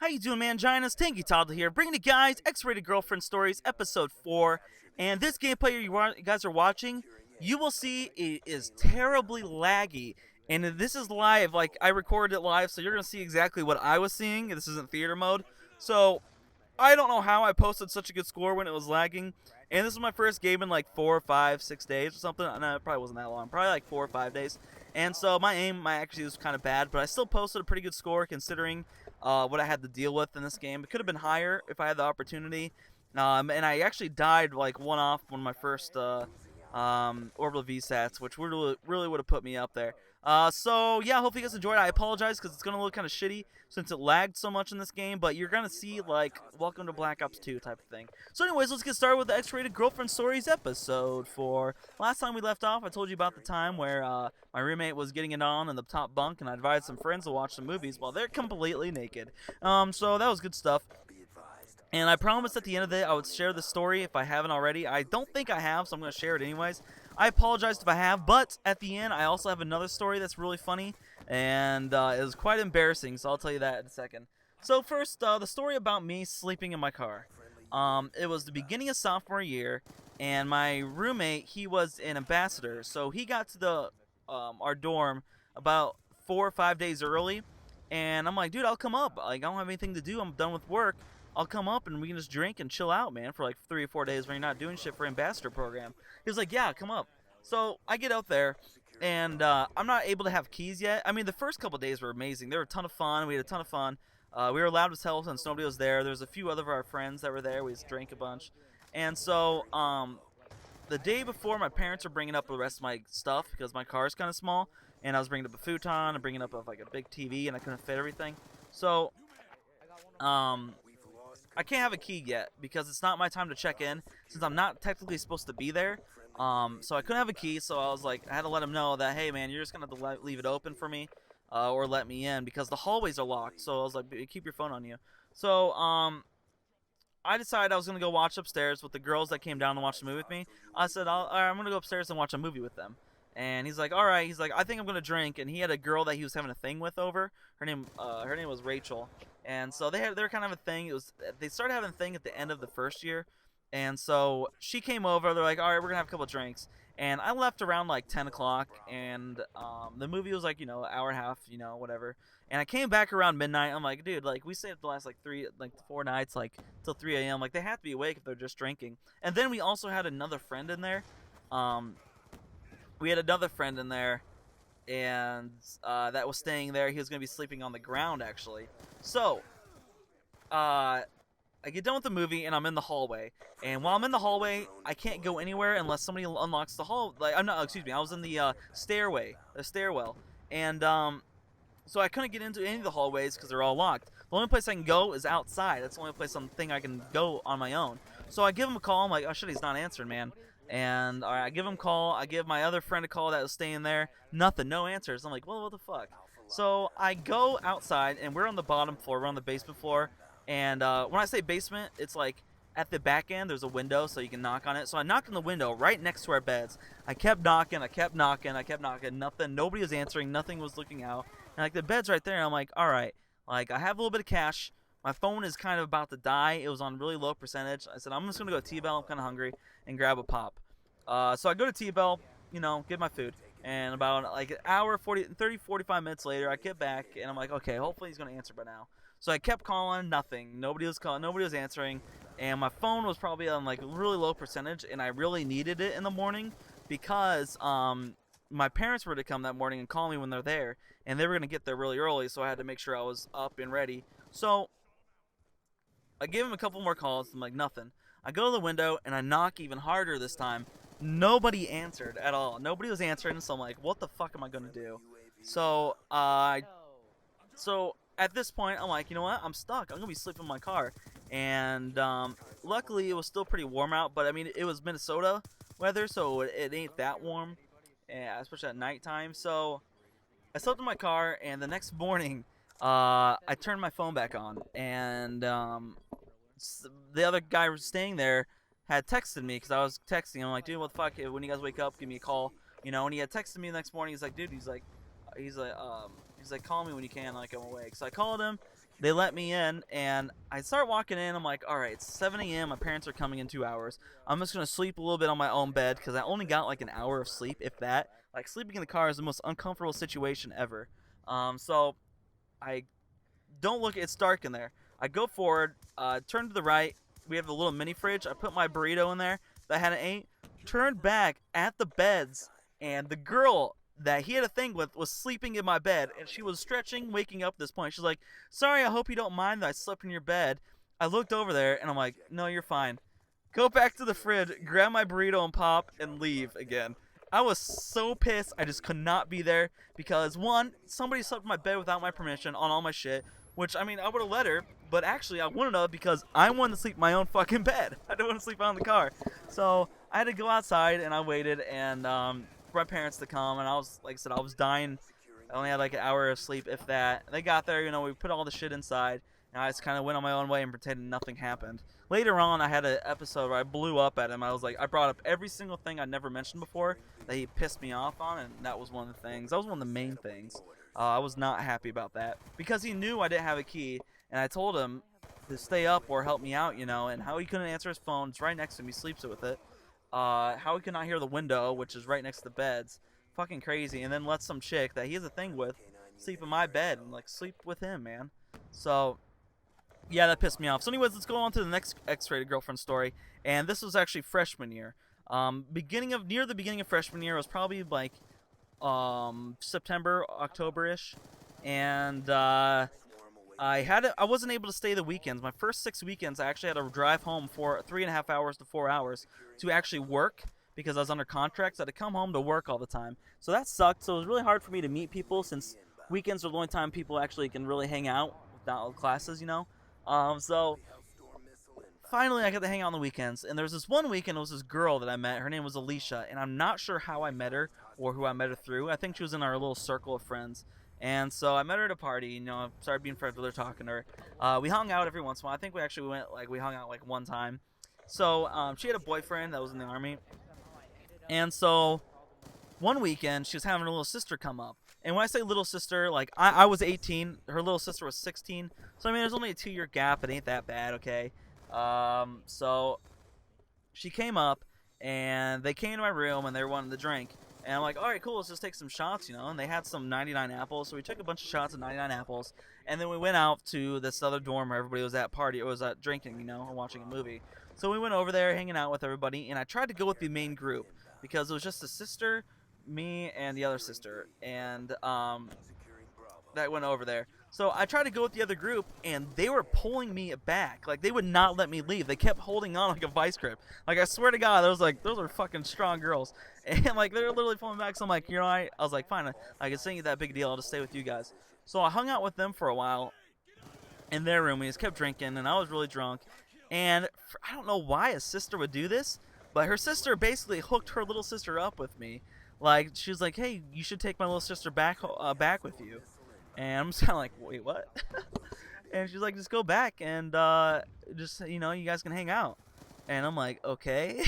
How you doing, man? Giants, Tanky Toddler here, bringing you guys X-Rated Girlfriend Stories, Episode 4. And this gameplay you guys are watching, you will see it is terribly laggy. And this is live, like, I recorded it live, so you're going to see exactly what I was seeing. This isn't theater mode. So, I don't know how I posted such a good score when it was lagging. And this is my first game in like 4 or 5, 6 days or something. No, it probably wasn't that long. Probably like 4 or 5 days. And so my aim actually was kind of bad, but I still posted a pretty good score considering what I had to deal with in this game. It could have been higher if I had the opportunity. And I actually died like one off one of my first orbital VSATs, which really would have put me up there. So yeah, hope you guys enjoyed. I apologize because it's gonna look kind of shitty since it lagged so much in this game, but you're gonna see like Welcome to Black Ops 2 type of thing. So anyways, let's get started with the X-Rated Girlfriend Stories episode 4. Last time we left off, I told you about the time where my roommate was getting it on in the top bunk, and I invited some friends to watch some movies while they're completely naked. So that was good stuff. And I promised at the end of it I would share the story if I haven't already. I don't think I have, so I'm going to share it anyways. I apologize if I have, but at the end I also have another story that's really funny, and it was quite embarrassing, so I'll tell you that in a second. So first, the story about me sleeping in my car. It was the beginning of sophomore year, and my roommate, he was an ambassador, so he got to the our dorm about 4 or 5 days early, and I'm like, dude, I'll come up. Like, I don't have anything to do. I'm done with work. I'll come up and we can just drink and chill out, man, for like 3 or 4 days when you're not doing shit for ambassador program. He was like, yeah, come up. So I get out there, and I'm not able to have keys yet. I mean, the first couple days were amazing. They were a ton of fun. We had a ton of fun. We were allowed to tell since nobody was there. There was a few other of our friends that were there. We just drank a bunch. And so the day before, my parents were bringing up the rest of my stuff because my car is kind of small, and I was bringing up a futon and bringing up like a big TV, and I couldn't fit everything. So I can't have a key yet because it's not my time to check in since I'm not technically supposed to be there. So I couldn't have a key, so I was like, I had to let him know that, hey man, you're just gonna have to leave it open for me, or let me in because the hallways are locked. So I was like, keep your phone on you. So I decided I was gonna go watch upstairs with the girls that came down to watch the movie with me. I said, I'm gonna go upstairs and watch a movie with them. And he's like, all right. He's like, I think I'm gonna drink. And he had a girl that he was having a thing with over. Her name was Rachel. And so they were kind of a thing. They started having a thing at the end of the first year. And so she came over. They're like, all right, we're gonna have a couple of drinks. And I left around like 10 o'clock. And the movie was like, an hour and a half, whatever. And I came back around midnight. I'm like, dude, like we stayed the last like 4 nights, like till 3 a.m. Like they have to be awake if they're just drinking. And then we also had another friend in there. We had another friend in there, and that was staying there. He was going to be sleeping on the ground, actually. So, I get done with the movie, and I'm in the hallway. And while I'm in the hallway, I can't go anywhere unless somebody unlocks the hall. Like, I'm not. Excuse me. I was in the stairwell, and so I couldn't get into any of the hallways because they're all locked. The only place I can go is outside. That's the only place I can go on my own. So I give him a call. I'm like, oh shit, he's not answering, man. And all right, I give him a call. I give my other friend a call that was staying there. Nothing, no answers. I'm like, well, what the fuck? So I go outside, and we're on the bottom floor. We're on the basement floor. And when I say basement, it's like at the back end, there's a window, so you can knock on it. So I knocked on the window right next to our beds. I kept knocking. Nothing. Nobody was answering. Nothing was looking out. And like the bed's right there. And I'm like, all right. Like I have a little bit of cash. My phone is kind of about to die. It was on really low percentage. I said, I'm just going to go to T-Bell. I'm kind of hungry. And grab a pop. So I go to T-Bell, get my food. And about like an hour, 45 minutes later, I get back. And I'm like, okay, hopefully he's going to answer by now. So I kept calling, nothing. Nobody was calling. Nobody was answering. And my phone was probably on like really low percentage. And I really needed it in the morning because my parents were to come that morning and call me when they're there. And they were going to get there really early. So I had to make sure I was up and ready. So I gave him a couple more calls. I'm like, nothing. I go to the window, and I knock even harder this time. Nobody answered at all. Nobody was answering, so I'm like, what the fuck am I going to do? So, at this point, I'm like, you know what? I'm stuck. I'm going to be sleeping in my car. And luckily, it was still pretty warm out, but, I mean, it was Minnesota weather, so it ain't that warm, especially at nighttime. So I slept in my car, and the next morning, I turned my phone back on, and the other guy was staying there had texted me because I was texting him. I'm like, dude, what the fuck? When you guys wake up, give me a call. And he had texted me the next morning. He's like, dude, he's like, call me when you can, like I'm awake. So I called him. They let me in, and I start walking in. I'm like, all right, it's 7 a.m. My parents are coming in 2 hours. I'm just going to sleep a little bit on my own bed because I only got like an hour of sleep, if that. Like, sleeping in the car is the most uncomfortable situation ever. So I don't look, it's dark in there. I go forward, turn to the right. We have a little mini fridge. I put my burrito in there that I hadn't ate. Turned back at the beds, and the girl that he had a thing with was sleeping in my bed, and she was stretching, waking up at this point. She's like, sorry, I hope you don't mind that I slept in your bed. I looked over there, and I'm like, no, you're fine. Go back to the fridge, grab my burrito and pop, and leave again. I was so pissed. I just could not be there because, one, somebody slept in my bed without my permission on all my shit, which, I mean, I would have let her, but actually I wouldn't have because I wanted to sleep in my own fucking bed. I didn't want to sleep out in the car. So I had to go outside, and I waited, and for my parents to come, and I was, like I said, I was dying. I only had like an hour of sleep, if that. They got there, we put all the shit inside, and I just kind of went on my own way and pretended nothing happened. Later on, I had an episode where I blew up at him. I was like, I brought up every single thing I'd never mentioned before that he pissed me off on, and that was one of the things. That was one of the main things. I was not happy about that because he knew I didn't have a key, and I told him to stay up or help me out, and how he couldn't answer his phone. It's right next to me, sleeps with it. How he could not hear the window, which is right next to the beds. Fucking crazy. And then let some chick that he has a thing with sleep in my bed and, like, sleep with him, man. So, yeah, that pissed me off. So anyways, let's go on to the next X-rated girlfriend story. And this was actually freshman year. Near the beginning of freshman year, it was probably like September, October-ish. And I wasn't able to stay the weekends. My first 6 weekends, I actually had to drive home for 3.5 hours to 4 hours to actually work because I was under contract. So I had to come home to work all the time. So that sucked. So it was really hard for me to meet people since weekends are the only time people actually can really hang out without classes, So finally I got to hang out on the weekends. And there was this one weekend, it was this girl that I met. Her name was Alicia. And I'm not sure how I met her or who I met her through. I think she was in our little circle of friends. And so I met her at a party, I started being friends with her, talking to her. We hung out every once in a while. I think we hung out like one time. So she had a boyfriend that was in the Army. And so one weekend, she was having her little sister come up. And when I say little sister, like I was 18, her little sister was 16. So I mean, there's only a 2-year gap. It ain't that bad, okay? So she came up, and they came to my room, and they were wanting to drink. And I'm like, all right, cool, let's just take some shots, And they had some 99 apples, so we took a bunch of shots of 99 apples. And then we went out to this other dorm where everybody was at drinking, or watching a movie. So we went over there, hanging out with everybody, and I tried to go with the main group because it was just the sister, me, and the other sister, and that went over there. So I tried to go with the other group, and they were pulling me back. Like, they would not let me leave. They kept holding on like a vice grip. Like, I swear to God, those are fucking strong girls. And, like, they were literally pulling me back. So I'm like, I was like, fine, it's not that big a deal. I'll just stay with you guys. So I hung out with them for a while in their room. We just kept drinking, and I was really drunk. And I don't know why a sister would do this, but her sister basically hooked her little sister up with me. Like, she was like, hey, you should take my little sister back with you. And I'm just kind of like, wait, what? And she's like, just go back and you guys can hang out. And I'm like, okay.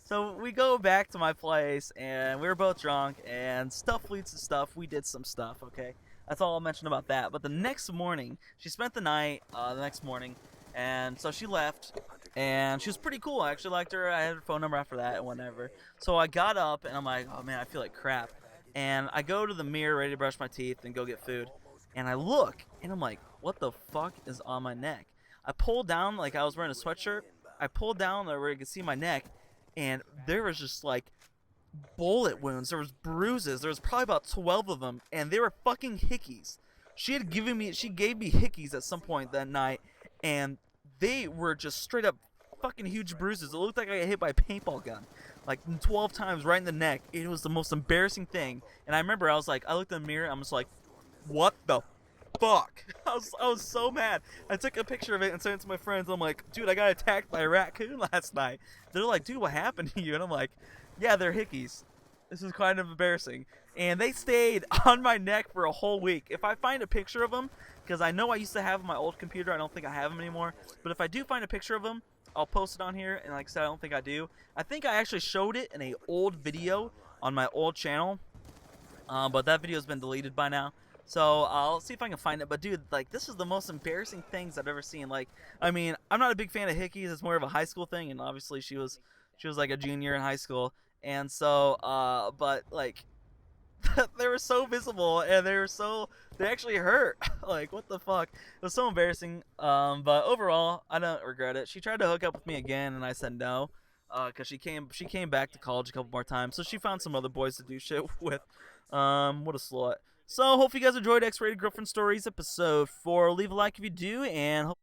So we go back to my place, and we were both drunk, and stuff leads to stuff. We did some stuff, okay? That's all I'll mention about that. But the next morning, she spent the night the next morning, and so she left, and she was pretty cool. I actually liked her. I had her phone number after that and whatever. So I got up, and I'm like, oh, man, I feel like crap. And I go to the mirror ready to brush my teeth and go get food. And I look, and I'm like, what the fuck is on my neck? I pulled down, like I was wearing a sweatshirt. I pulled down where you could see my neck, and there was just, like, bullet wounds. There was bruises. There was probably about 12 of them, and they were fucking hickeys. She gave me hickeys at some point that night, and they were just straight up fucking huge bruises. It looked like I got hit by a paintball gun. Like 12 times right in the neck. It was the most embarrassing thing. And I remember I looked in the mirror, I'm just like, what the fuck? I was so mad. I took a picture of it and sent it to my friends. I'm like, dude, I got attacked by a raccoon last night. They're like, dude, what happened to you? And I'm like, yeah, they're hickeys. This is kind of embarrassing. And they stayed on my neck for a whole week. If I find a picture of them, because I know I used to have them on my old computer, I don't think I have them anymore. But if I do find a picture of them, I'll post it on here, and like I said, I don't think I do. I think I actually showed it in a old video on my old channel, but that video has been deleted by now. So I'll see if I can find it. But dude, like this is the most embarrassing things I've ever seen. Like, I mean, I'm not a big fan of Hickeys. It's more of a high school thing, and obviously she was like a junior in high school, and so but like they were so visible and they actually hurt. Like what the fuck? It was so embarrassing. But overall, I don't regret it. She tried to hook up with me again, and I said no. Cause she came back to college a couple more times, so she found some other boys to do shit with. What a slut. So hope you guys enjoyed X-Rated Girlfriend Stories episode 4. Leave a like if you do, and hope